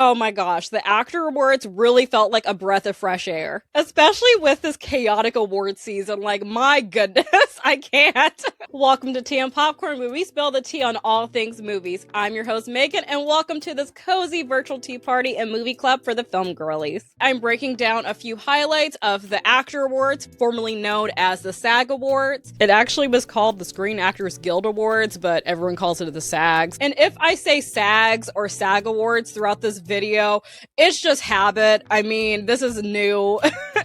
Oh my gosh, the actor awards really felt like a breath of fresh air, especially with this chaotic award season. Like, my goodness, I can't. Welcome to Tea and Popcorn, where we spill the tea on all things movies. I'm your host, Megan, and welcome to this cozy virtual tea party and movie club for the film girlies. I'm breaking down a few highlights of the actor awards, formerly known as the SAG Awards. It actually was called the Screen Actors Guild Awards, but everyone calls it the SAGs. And if I say SAGs or SAG Awards throughout this video, it's just habit. I mean, this is new,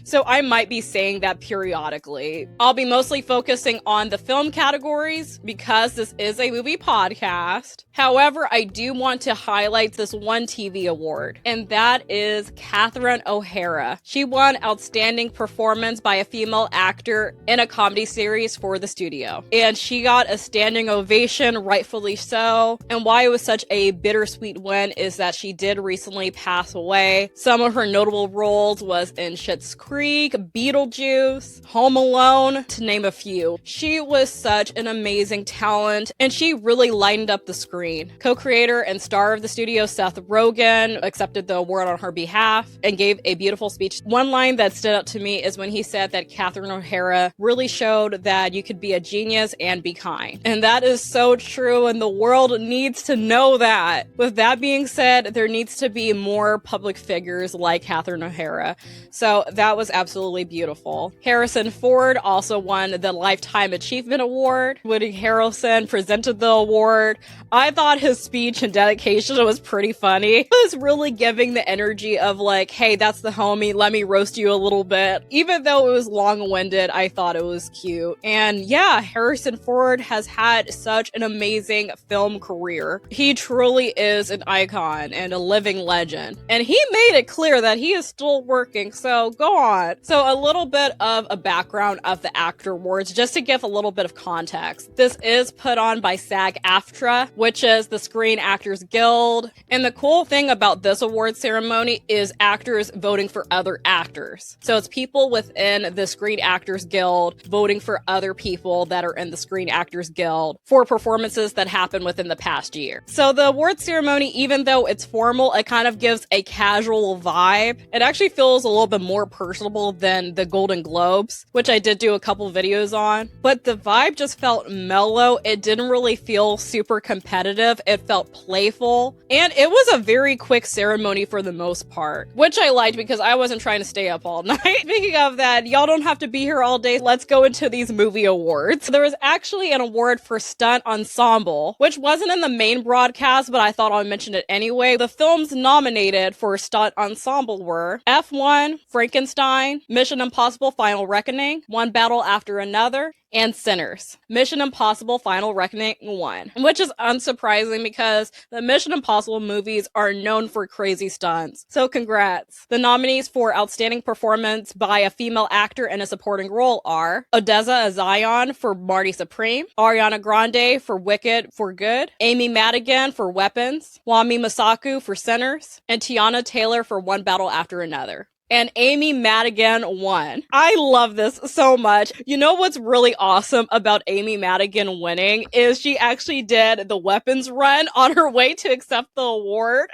so I might be saying that periodically. I'll be mostly focusing on the film categories because this is a movie podcast. However, I do want to highlight this one TV award, and that is Catherine O'Hara. She won Outstanding Performance by a Female Actor in a Comedy Series for the studio, and she got a standing ovation, rightfully so. And why it was such a bittersweet win is that she did recently pass away. Some of her notable roles was in Schitt's Creek, Beetlejuice, Home Alone, to name a few. She was such an amazing talent, and she really lightened up the screen. Co-creator and star of the studio, Seth Rogen, accepted the award on her behalf and gave a beautiful speech. One line that stood out to me is when he said that Catherine O'Hara really showed that you could be a genius and be kind. And that is so true, and the world needs to know that. With that being said, there needs to be more public figures like Catherine O'Hara. So that was absolutely beautiful. Harrison Ford also won the Lifetime Achievement Award. Woody Harrelson presented the award. I thought his speech and dedication was pretty funny. It was really giving the energy of like, hey, that's the homie, let me roast you a little bit. Even though it was long-winded, I thought it was cute. And yeah, Harrison Ford has had such an amazing film career. He truly is an icon and a living legend. And he made it clear that he is still working, so go on. So a little bit of a background of the actor awards, just to give a little bit of context. This is put on by SAG-AFTRA, which is the Screen Actors Guild. And the cool thing about this award ceremony is actors voting for other actors. So it's people within the Screen Actors Guild voting for other people that are in the Screen Actors Guild for performances that happened within the past year. So the award ceremony, even though it's formal, it kind of gives a casual vibe. It actually feels a little bit more personable than the Golden Globes, which I did do a couple videos on. But the vibe just felt mellow. It didn't really feel super competitive. It felt playful. And it was a very quick ceremony for the most part, which I liked because I wasn't trying to stay up all night. Speaking of that, y'all don't have to be here all day. Let's go into these movie awards. There was actually an award for Stunt Ensemble, which wasn't in the main broadcast, but I thought I'd mention it anyway. The films nominated for Stunt Ensemble were F1, Frankenstein, Mission Impossible Final Reckoning, One Battle After Another, and Sinners. Mission Impossible Final Reckoning won, which is unsurprising because the Mission Impossible movies are known for crazy stunts. So congrats. The nominees for Outstanding Performance by a Female Actor in a Supporting Role are Odessa Zion for Marty Supreme, Ariana Grande for Wicked for Good, Amy Madigan for Weapons, Wami Masaku for Sinners, and Tiana Taylor for One Battle After Another. And Amy Madigan won. I love this so much. You know what's really awesome about Amy Madigan winning is she actually did the Weapons run on her way to accept the award.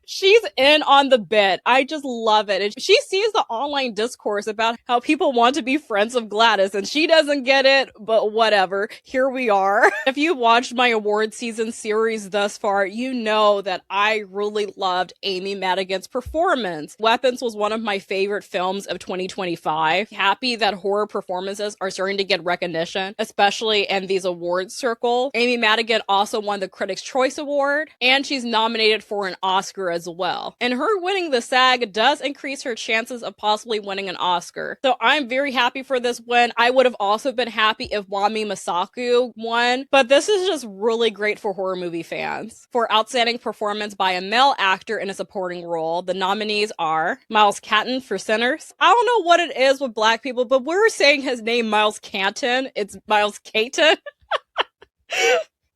She's in on the bit. I just love it. And she sees the online discourse about how people want to be friends of Gladys, and she doesn't get it, but whatever. Here we are. If you watched my award season series thus far, you know that I really loved Amy Madigan's performance. Weapons was one of my favorite films of 2025. Happy that horror performances are starting to get recognition, especially in these awards circles. Amy Madigan also won the Critics' Choice Award, and she's nominated for an Oscar as well. And her winning the SAG does increase her chances of possibly winning an Oscar. So I'm very happy for this win. I would have also been happy if Wami Masaku won, but this is just really great for horror movie fans. For Outstanding Performance by a Male Actor in a Supporting Role, the nominees are Miles Catton for Sinners. I don't know what it is with black people, but we're saying his name Miles Canton. It's Miles Caton.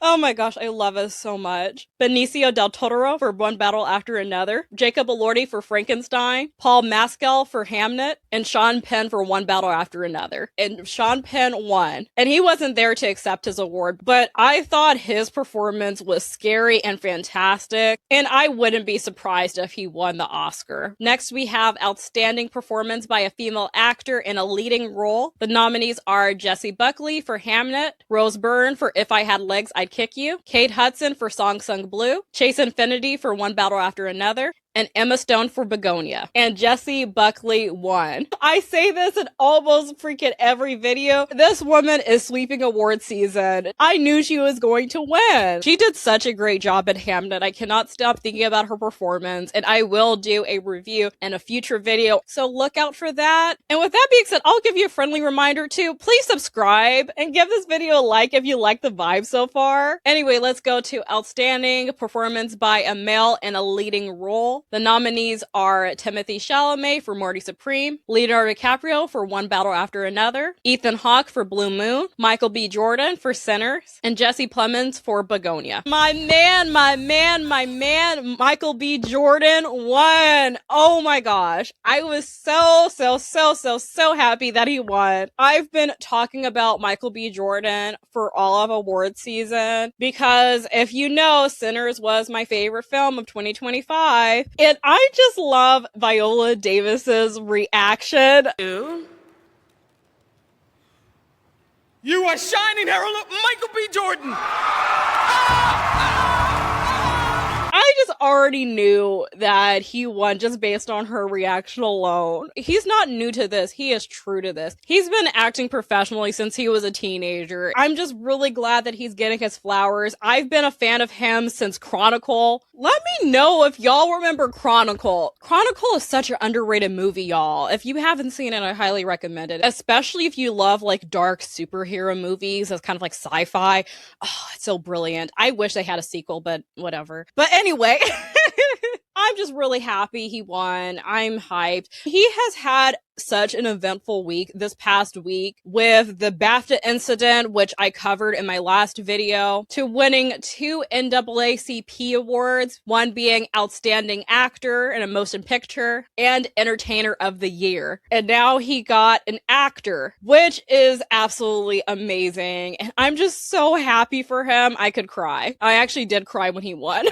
Oh my gosh, I love us so much. Benicio del Toro for One Battle After Another, Jacob Elordi for Frankenstein, Paul Mescal for Hamnet, and Sean Penn for One Battle After Another. And Sean Penn won. And he wasn't there to accept his award, but I thought his performance was scary and fantastic, and I wouldn't be surprised if he won the Oscar. Next, we have Outstanding Performance by a Female Actor in a Leading Role. The nominees are Jessie Buckley for Hamnet, Rose Byrne for If I Had Legs, I'd Kick You, Kate Hudson for Song Sung Blue, Chase Infinity for One Battle After Another, and Emma Stone for Begonia. And Jessie Buckley won. I say this in almost freaking every video. This woman is sweeping award season. I knew she was going to win. She did such a great job at Hamnet. I cannot stop thinking about her performance, and I will do a review in a future video, so look out for that. And with that being said, I'll give you a friendly reminder to please subscribe and give this video a like if you like the vibe so far. Anyway, let's go to Outstanding Performance by a Male in a Leading Role. The nominees are Timothée Chalamet for Marty Supreme, Leonardo DiCaprio for One Battle After Another, Ethan Hawke for Blue Moon, Michael B. Jordan for Sinners, and Jesse Plemons for Begonia. My man, Michael B. Jordan won. Oh my gosh. I was so happy that he won. I've been talking about Michael B. Jordan for all of award season because if you know, Sinners was my favorite film of 2025. And I just love Viola Davis's reaction. You are shining herald of Michael B. Jordan. I just already knew that he won just based on her reaction alone. He's not new to this. He is true to this. He's been acting professionally since he was a teenager. I'm just really glad that he's getting his flowers. I've been a fan of him since Chronicle. Let me know if y'all remember Chronicle. Chronicle is such an underrated movie, y'all. If you haven't seen it, I highly recommend it. Especially if you love like dark superhero movies that's kind of like sci-fi. Oh, it's so brilliant. I wish they had a sequel, but whatever. But anyway, I'm just really happy he won. I'm hyped. He has had such an eventful week this past week with the BAFTA incident, which I covered in my last video, to winning 2 NAACP awards, one being Outstanding Actor in a Motion Picture and Entertainer of the Year. And now he got an actor, which is absolutely amazing. And I'm just so happy for him. I could cry. I actually did cry when he won.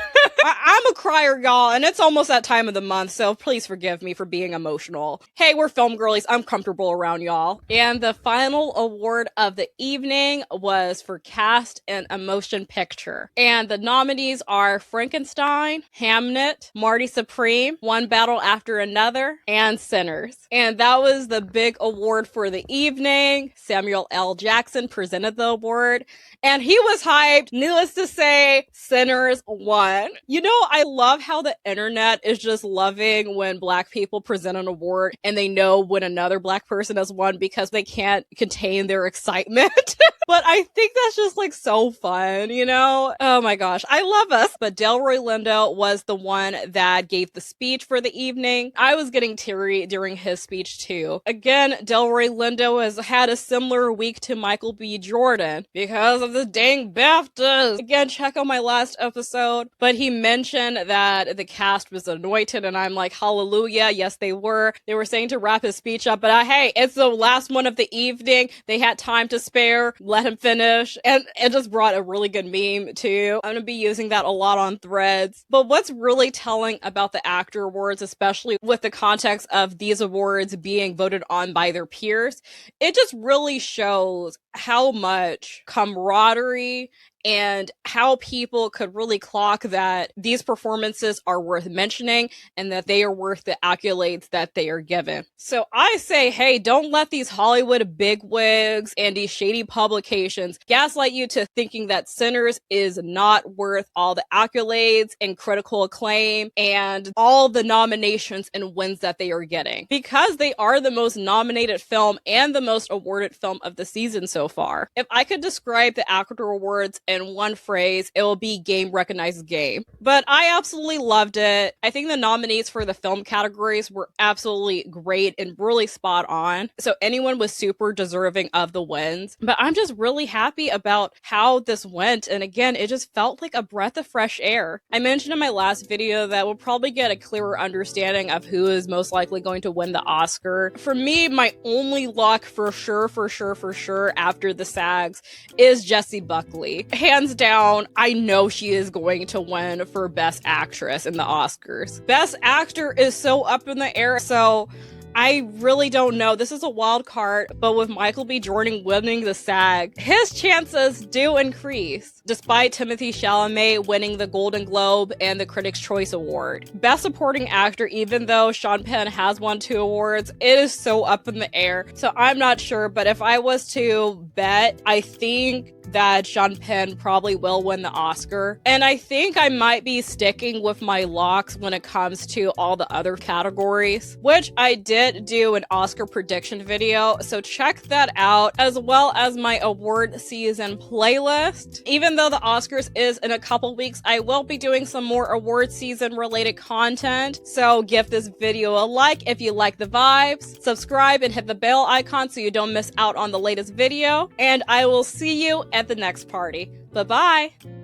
I'm a crier, y'all, and it's almost that time of the month, so please forgive me for being emotional. Hey, we're film girlies. I'm comfortable around y'all. And the final award of the evening was for Cast in a Motion Picture. And the nominees are Frankenstein, Hamnet, Marty Supreme, One Battle After Another, and Sinners. And that was the big award for the evening. Samuel L. Jackson presented the award, and he was hyped. Needless to say, Sinners won. You know, I love how the internet is just loving when Black people present an award and they know when another Black person has won because they can't contain their excitement. But I think that's just like so fun, you know? Oh my gosh, I love us. But Delroy Lindo was the one that gave the speech for the evening. I was getting teary during his speech too. Again, Delroy Lindo has had a similar week to Michael B. Jordan because of the dang BAFTAs. Again, check out my last episode. But he mentioned that the cast was anointed, and I'm like, hallelujah. Yes, they were. They were saying to wrap his speech up, but hey, it's the last one of the evening. They had time to spare. Let him finish. And it just brought a really good meme too. I'm gonna be using that a lot on Threads. But what's really telling about the actor awards, especially with the context of these awards being voted on by their peers, it just really shows how much camaraderie and how people could really clock that these performances are worth mentioning and that they are worth the accolades that they are given. So I say, hey, don't let these Hollywood bigwigs and these shady publications gaslight you to thinking that Sinners is not worth all the accolades and critical acclaim and all the nominations and wins that they are getting, because they are the most nominated film and the most awarded film of the season so far. If I could describe the actor awards in one phrase, it will be game recognizes game. But I absolutely loved it. I think the nominees for the film categories were absolutely great and really spot on. So anyone was super deserving of the wins. But I'm just really happy about how this went. And again, it just felt like a breath of fresh air. I mentioned in my last video that we'll probably get a clearer understanding of who is most likely going to win the Oscar. For me, my only lock for sure after the SAGs is Jessie Buckley. Hands down, I know she is going to win for Best Actress in the Oscars. Best Actor is so up in the air, so I really don't know. This is a wild card, but with Michael B. Jordan winning the SAG, his chances do increase, despite Timothée Chalamet winning the Golden Globe and the Critics' Choice Award. Best Supporting Actor, even though Sean Penn has won 2 awards, it is so up in the air, so I'm not sure, but if I was to bet, I think that Sean Penn probably will win the Oscar. And I think I might be sticking with my locks when it comes to all the other categories, which I did do an Oscar prediction video, so check that out, as well as my award season playlist. Even though the Oscars is in a couple weeks, I will be doing some more award season related content, so give this video a like if you like the vibes, subscribe and hit the bell icon so you don't miss out on the latest video, and I will see you at the next party. Bye-bye!